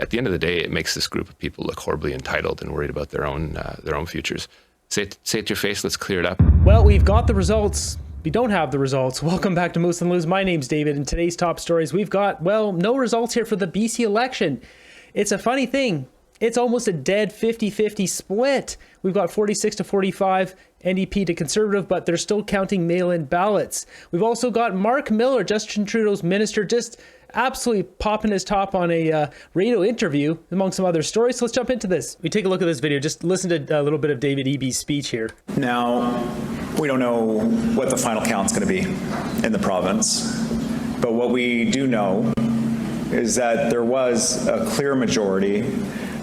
At the end of the day, it makes this group of people look horribly entitled and worried about their own futures. Say it to your face, let's clear it up. Well, we've got the results. We don't have the results. Welcome back to Moose and Lose. My name's David, and today's top stories, we've got, well, no results here for the BC election. It's a funny thing. It's almost a dead 50-50 split. We've got 46 to 45 NDP to Conservative, but they're still counting mail-in ballots. We've also got Marc Miller, Justin Trudeau's minister, just absolutely popping his top on a radio interview, among some other stories. So let's jump into this. We take a look at this video. Just listen to a little bit of David Eby's speech here. Now, we don't know what the final count's going to be in the province, but what we do know is that there was a clear majority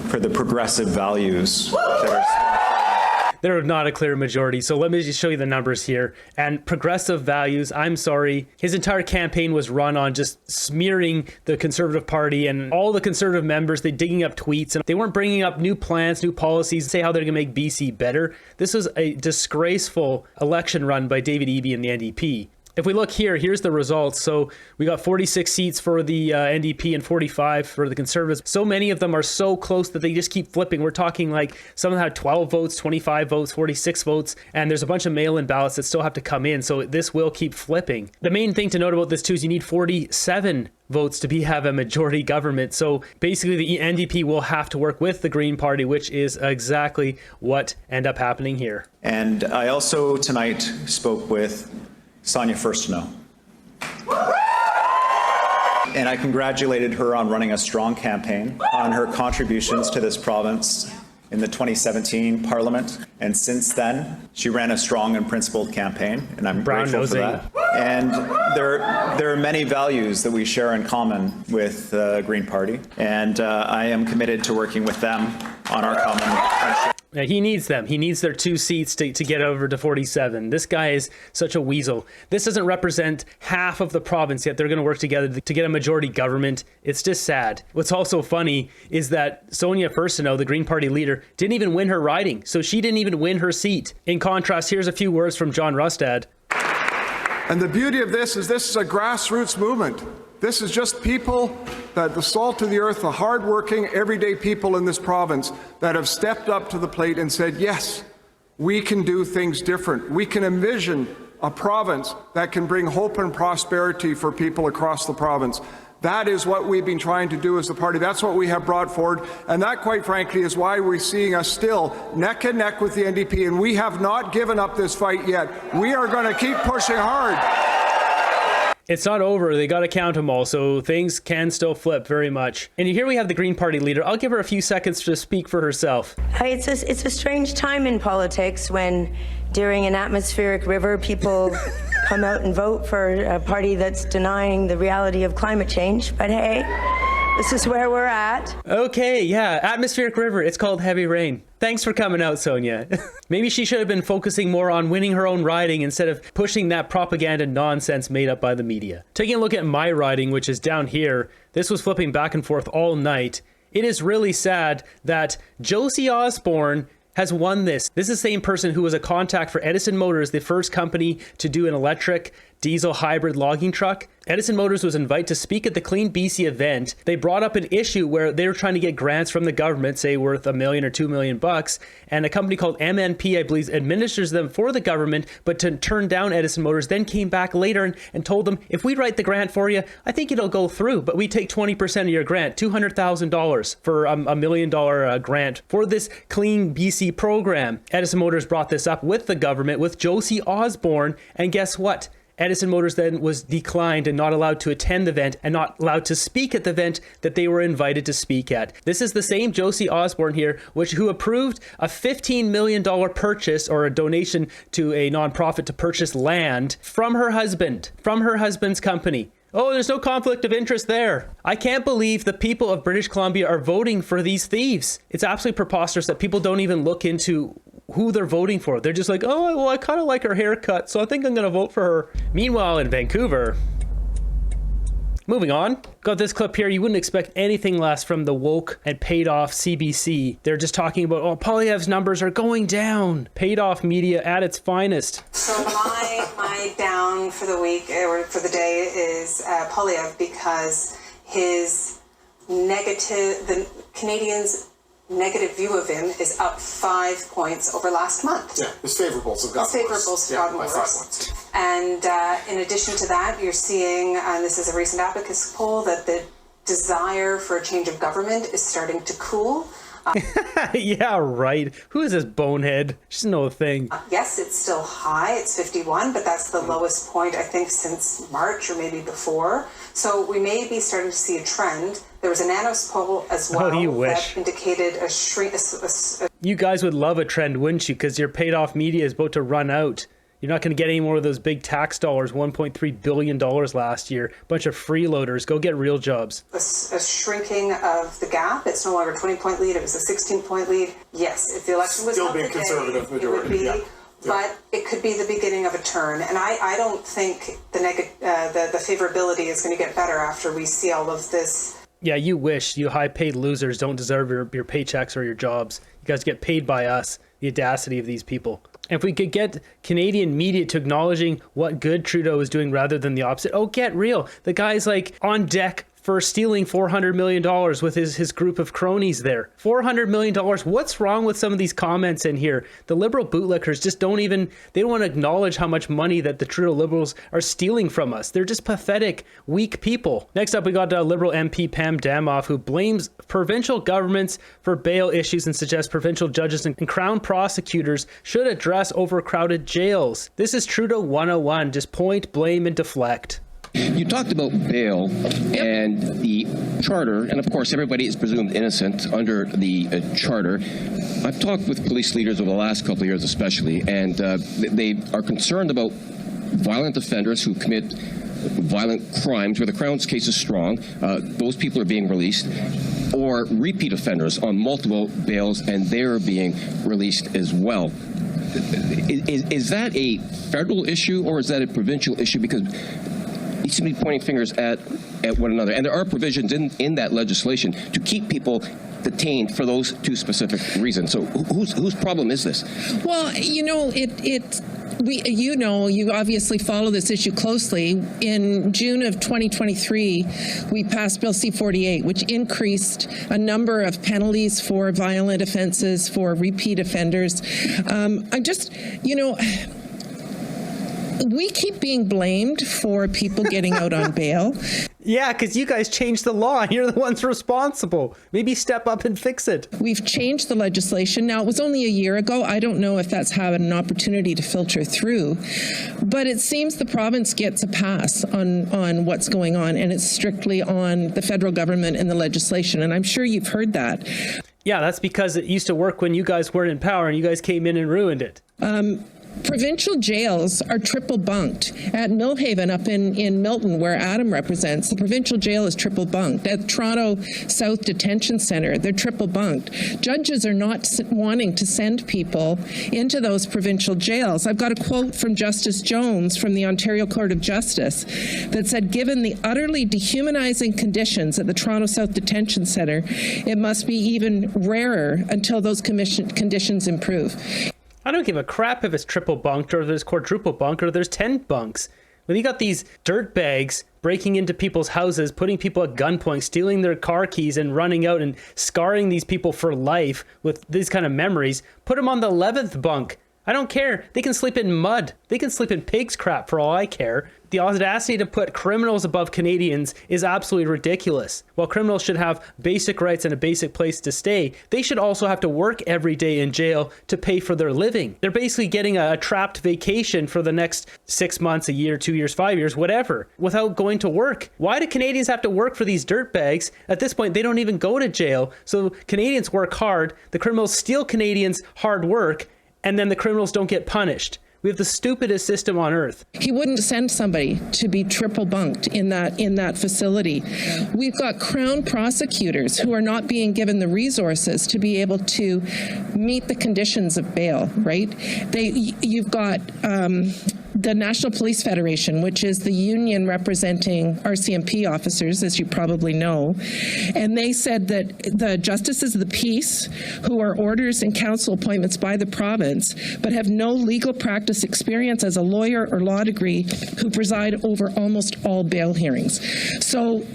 for the progressive values that are... There was not a clear majority, so let me just show you the numbers here. And progressive values, I'm sorry, his entire campaign was run on just smearing the Conservative Party and all the Conservative members. They digging up tweets, and they weren't bringing up new plans, new policies, say how they're going to make BC better. This was a disgraceful election run by David Eby and the NDP. If we look here, here's the results. So we got 46 seats for the NDP and 45 for the Conservatives. So many of them are so close that they just keep flipping. We're talking like some of them had 12 votes, 25 votes, 46 votes, and there's a bunch of mail-in ballots that still have to come in. So this will keep flipping. The main thing to note about this too is you need 47 votes to have a majority government. So basically the NDP will have to work with the Green Party, which is exactly what ended up happening here. And I also tonight spoke with Sonia First to Know. And I congratulated her on running a strong campaign, on her contributions to this province in the 2017 Parliament. And since then, she ran a strong and principled campaign, and I'm grateful for that. And there are many values that we share in common with the Green Party, and I am committed to working with them on our common friendship. He needs them. He needs their 2 seats to get over to 47. This guy is such a weasel. This doesn't represent half of the province, yet they're going to work together to get a majority government. It's just sad. What's also funny is that Sonia Furstenau, the Green Party leader, didn't even win her riding, so she didn't even win her seat. In contrast, here's a few words from John Rustad. And the beauty of this is a grassroots movement. This is just people, that the salt of the earth, the hardworking, everyday people in this province that have stepped up to the plate and said, yes, we can do things different. We can envision a province that can bring hope and prosperity for people across the province. That is what we've been trying to do as a party. That's what we have brought forward. And that, quite frankly, is why we're seeing us still neck and neck with the NDP. And we have not given up this fight yet. We are going to keep pushing hard. It's not over. They got to count them all, so things can still flip very much. And here we have the Green Party leader. I'll give her a few seconds to speak for herself. It's a strange time in politics when during an atmospheric river people come out and vote for a party that's denying the reality of climate change. But hey, this is where we're at. Okay, yeah, atmospheric river. It's called heavy rain. Thanks for coming out, Sonia. Maybe she should have been focusing more on winning her own riding instead of pushing that propaganda nonsense made up by the media. Taking a look at my riding, which is down here, this was flipping back and forth all night. It is really sad that Josie Osborne has won this. This is the same person who was a contact for Edison Motors, the first company to do an electric diesel hybrid logging truck. Edison Motors was invited to speak at the Clean BC event. They brought up an issue where they were trying to get grants from the government, say worth $1 million or $2 million bucks, and a company called MNP, I believe, administers them for the government, but to turn down Edison Motors, then came back later and told them, if we write the grant for you, I think it'll go through, but we take 20% of your grant, $200,000 for a $1 million grant for this Clean BC program. Edison Motors brought this up with the government, with Josie Osborne, and guess what? Edison Motors then was declined and not allowed to attend the event and not allowed to speak at the event that they were invited to speak at. This is the same Josie Osborne here, who approved a $15 million purchase or a donation to a nonprofit to purchase land from her husband's company. Oh, there's no conflict of interest there. I can't believe the people of British Columbia are voting for these thieves. It's absolutely preposterous that people don't even look into who they're voting for. They're just like, oh, well, I kind of like her haircut, so I think I'm going to vote for her. Meanwhile, in Vancouver, moving on, got this clip here. You wouldn't expect anything less from the woke and paid off CBC. They're just talking about, oh, Poilievre's numbers are going down. Paid off media at its finest. So my down for the week or for the day is Poilievre, because his the Canadians' negative view of him is up 5 points over last month. Yeah, his favorables have gotten worse. His favorables have gotten by worse. 5 points. And in addition to that, you're seeing, and this is a recent Abacus poll, that the desire for a change of government is starting to cool. Yeah, right. Who is this bonehead? Just no thing. Yes, it's still high. It's 51, but that's the lowest point, I think, since March or maybe before. So we may be starting to see a trend. There was a Nanos poll as well that indicated a shrink. You guys would love a trend, wouldn't you? Because your paid-off media is about to run out. You're not going to get any more of those big tax dollars, $1.3 billion last year. Bunch of freeloaders. Go get real jobs. A shrinking of the gap. It's no longer a 20-point lead. It was a 16-point lead. Yes, if the election was still held being today, conservative majority. It would be, yeah. But it could be the beginning of a turn. And I don't think the favorability is going to get better after we see all of this. Yeah, you wish. You high-paid losers don't deserve your paychecks or your jobs. You guys get paid by us. The audacity of these people. If we could get Canadian media to acknowledging what good Trudeau is doing rather than the opposite. Oh, get real. The guy's like on deck for stealing $400 million with his group of cronies there. $400 million. What's wrong with some of these comments in here? The Liberal bootlickers just don't want to acknowledge how much money that the Trudeau Liberals are stealing from us. They're just pathetic, weak people. Next up, we got Liberal MP Pam Damoff, who blames provincial governments for bail issues and suggests provincial judges and Crown prosecutors should address overcrowded jails. This is Trudeau 101, just point, blame, and deflect. You talked about bail and the charter, and of course everybody is presumed innocent under the charter. I've talked with police leaders over the last couple of years especially, and they are concerned about violent offenders who commit violent crimes where the Crown's case is strong. Those people are being released, or repeat offenders on multiple bails, and they're being released as well. Is that a federal issue or is that a provincial issue? Because you seem to be pointing fingers at one another. And there are provisions in that legislation to keep people detained for those two specific reasons. So whose problem is this? Well, you obviously follow this issue closely. In June of 2023, we passed Bill C-48, which increased a number of penalties for violent offenses for repeat offenders. We keep being blamed for people getting out on bail. Yeah, because you guys changed the law and you're the ones responsible. Maybe step up and fix it. We've changed the legislation. Now, it was only a year ago. I don't know if that's had an opportunity to filter through. But it seems the province gets a pass on what's going on, and it's strictly on the federal government and the legislation. And I'm sure you've heard that. Yeah, that's because it used to work when you guys weren't in power and you guys came in and ruined it. Provincial jails are triple bunked. At Millhaven up in Milton, where Adam represents, the provincial jail is triple bunked. At Toronto South Detention Centre, they're triple bunked. Judges are not wanting to send people into those provincial jails. I've got a quote from Justice Jones from the Ontario Court of Justice that said, given the utterly dehumanizing conditions at the Toronto South Detention Centre, it must be even rarer until those conditions improve. I don't give a crap if it's triple bunked or there's quadruple bunked or there's 10 bunks. When you got these dirtbags breaking into people's houses, putting people at gunpoint, stealing their car keys and running out and scarring these people for life with these kind of memories, put them on the 11th bunk. I don't care. They can sleep in mud. They can sleep in pig's crap for all I care. The audacity to put criminals above Canadians is absolutely ridiculous. While criminals should have basic rights and a basic place to stay, they should also have to work every day in jail to pay for their living. They're basically getting a trapped vacation for the next 6 months, a year, 2 years, 5 years, whatever, without going to work. Why do Canadians have to work for these dirtbags? At this point, they don't even go to jail. So Canadians work hard, the criminals steal Canadians' hard work, and then the criminals don't get punished. We have the stupidest system on earth. He wouldn't send somebody to be triple bunked in that facility. We've got Crown prosecutors who are not being given the resources to be able to meet the conditions of bail, right? You've got the National Police Federation, which is the union representing RCMP officers, as you probably know, and they said that the justices of the peace, who are orders and council appointments by the province, but have no legal practice experience as a lawyer or law degree, who preside over almost all bail hearings. So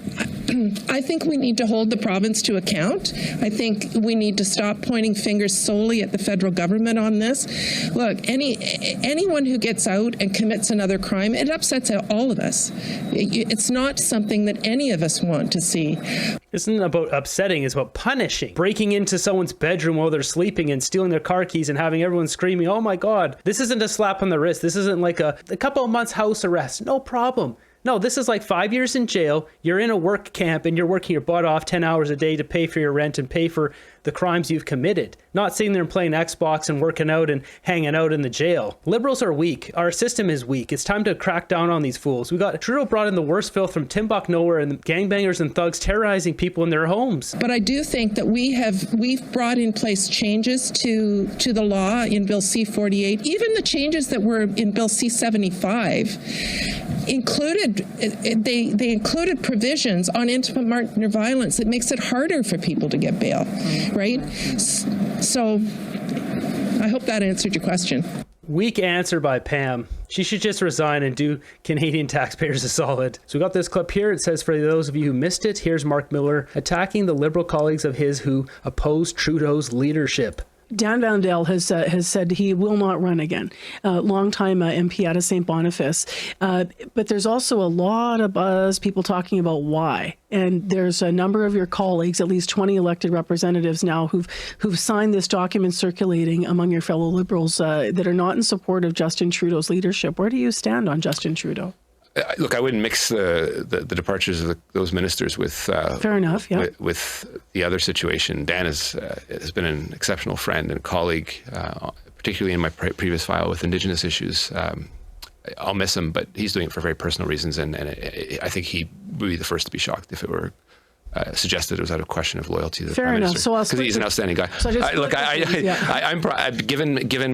I think we need to hold the province to account. I think we need to stop pointing fingers solely at the federal government on this. Look, anyone who gets out and commits another crime, it upsets all of us. It's not something that any of us want to see. This isn't about upsetting, it's about punishing. Breaking into someone's bedroom while they're sleeping and stealing their car keys and having everyone screaming, oh my God. This isn't a slap on the wrist. This isn't like a couple of months house arrest. No problem. No, this is like 5 years in jail. You're in a work camp and you're working your butt off 10 hours a day to pay for your rent and pay for the crimes you've committed. Not sitting there and playing Xbox and working out and hanging out in the jail. Liberals are weak. Our system is weak. It's time to crack down on these fools. We got Trudeau brought in the worst filth from Timbuk nowhere and gangbangers and thugs terrorizing people in their homes. But I do think that we've brought in place changes to the law in Bill C-48. Even the changes that were in Bill C-75 included provisions on intimate partner violence that makes it harder for people to get bail, right? So I hope that answered your question. Weak answer by Pam. She should just resign and do Canadian taxpayers a solid. So we got this clip here. It says, for those of you who missed it, here's Marc Miller attacking the Liberal colleagues of his who oppose Trudeau's leadership. Dan Vandel has said he will not run again. Longtime MP out of St. Boniface. But there's also a lot of buzz, people talking about why. And there's a number of your colleagues, at least 20 elected representatives now, who've signed this document circulating among your fellow Liberals that are not in support of Justin Trudeau's leadership. Where do you stand on Justin Trudeau? Look, I wouldn't mix the departures of those ministers with fair enough, yeah, with the other situation. Dan has been an exceptional friend and colleague, particularly in my previous file with Indigenous issues. I'll miss him, but he's doing it for very personal reasons, and I think he would be the first to be shocked if it were suggested it was out of question of loyalty to the Prime Minister. Because he's an outstanding guy. So given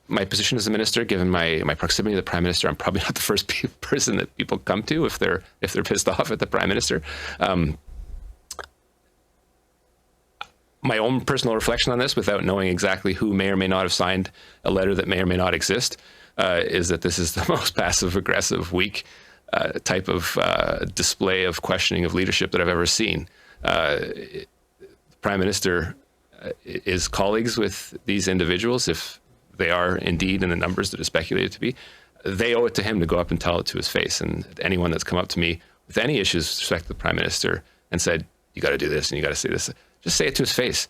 my position as a minister, given my proximity to the Prime Minister, I'm probably not the first person that people come to if they're pissed off at the Prime Minister. My own personal reflection on this, without knowing exactly who may or may not have signed a letter that may or may not exist, is that this is the most passive-aggressive, weak type of display of questioning of leadership that I've ever seen. The Prime Minister is colleagues with these individuals, if they are indeed in the numbers that are speculated to be. They owe it to him to go up and tell it to his face. And anyone that's come up to me with any issues with respect to the Prime Minister and said, you got to do this and you got to say this, just say it to his face.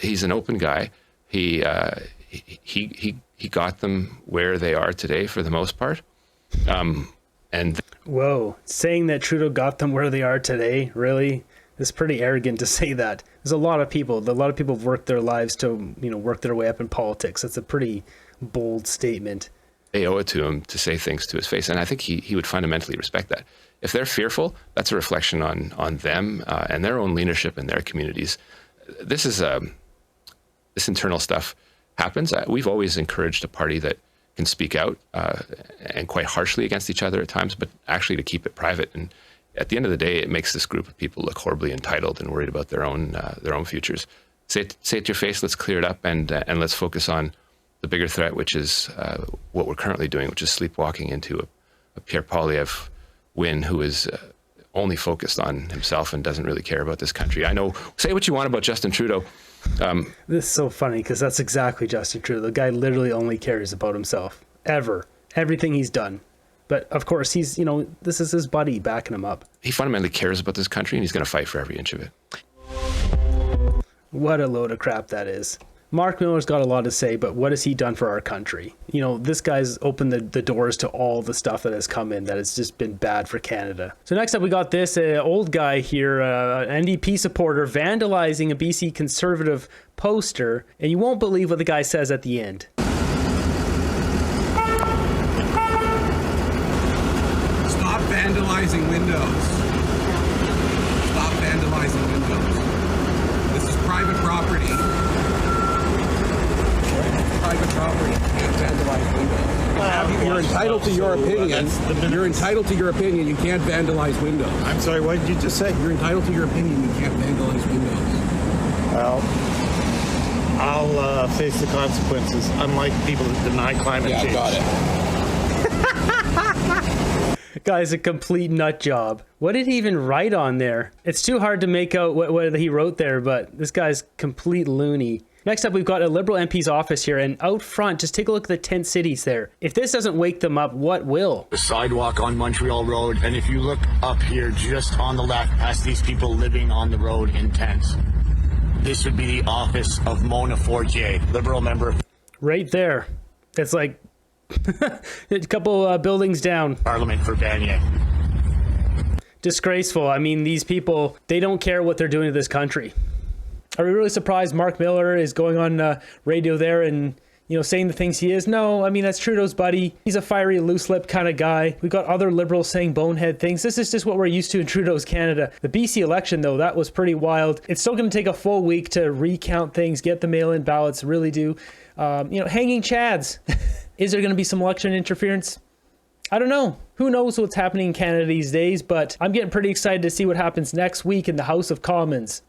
He's an open guy. He got them where they are today for the most part. Whoa, saying that Trudeau got them where they are today, really? It's pretty arrogant to say that. There's a lot of people have worked their lives to, work their way up in politics. That's a pretty bold statement. They owe it to him to say things to his face, and I think he would fundamentally respect that. If they're fearful, that's a reflection on them and their own leadership in their communities. This internal stuff happens. We've always encouraged a party that can speak out and quite harshly against each other at times, but actually to keep it private. And at the end of the day, it makes this group of people look horribly entitled and worried about their own futures. Say it to your face. Let's clear it up and let's focus on the bigger threat, which is what we're currently doing, which is sleepwalking into a Pierre Poilievre win who is only focused on himself and doesn't really care about this country. I know. Say what you want about Justin Trudeau. This is so funny because that's exactly Justin Trudeau. The guy literally only cares about himself ever. Everything he's done. But of course, he's, this is his buddy backing him up. He fundamentally cares about this country and he's going to fight for every inch of it. What a load of crap that is. Marc Miller's got a lot to say, but what has he done for our country? This guy's opened the doors to all the stuff that has come in that has just been bad for Canada. So next up, we got this old guy here, an NDP supporter, vandalizing a BC Conservative poster, and you won't believe what the guy says at the end. Stop vandalizing windows. Stop vandalizing windows. This is private property. Private property. You can't vandalize windows. You're entitled to your opinion. You're entitled to your opinion. You can't vandalize windows. I'm sorry, what did you just say? You're entitled to your opinion. You can't vandalize windows. Well, I'll face the consequences, unlike people that deny climate change. Got it. Guy's a complete nut job. What did he even write on there? It's too hard to make out what he wrote there, but this guy's complete loony. Next up, we've got a Liberal MP's office here, and out front, just take a look at the tent cities there. If this doesn't wake them up, what will? The sidewalk on Montreal Road, and if you look up here, just on the left, past these people living on the road in tents, this would be the office of Mona Fortier, Liberal member. Right there. It's like a couple buildings down. Parliament for Vanier. Disgraceful. I mean, these people, they don't care what they're doing to this country. Are we really surprised Marc Miller is going on radio there and, saying the things he is? No, I mean, that's Trudeau's buddy. He's a fiery, loose-lipped kind of guy. We've got other Liberals saying bonehead things. This is just what we're used to in Trudeau's Canada. The BC election, though, that was pretty wild. It's still going to take a full week to recount things, get the mail-in ballots, really do. Hanging chads. Is there going to be some election interference? I don't know. Who knows what's happening in Canada these days, but I'm getting pretty excited to see what happens next week in the House of Commons.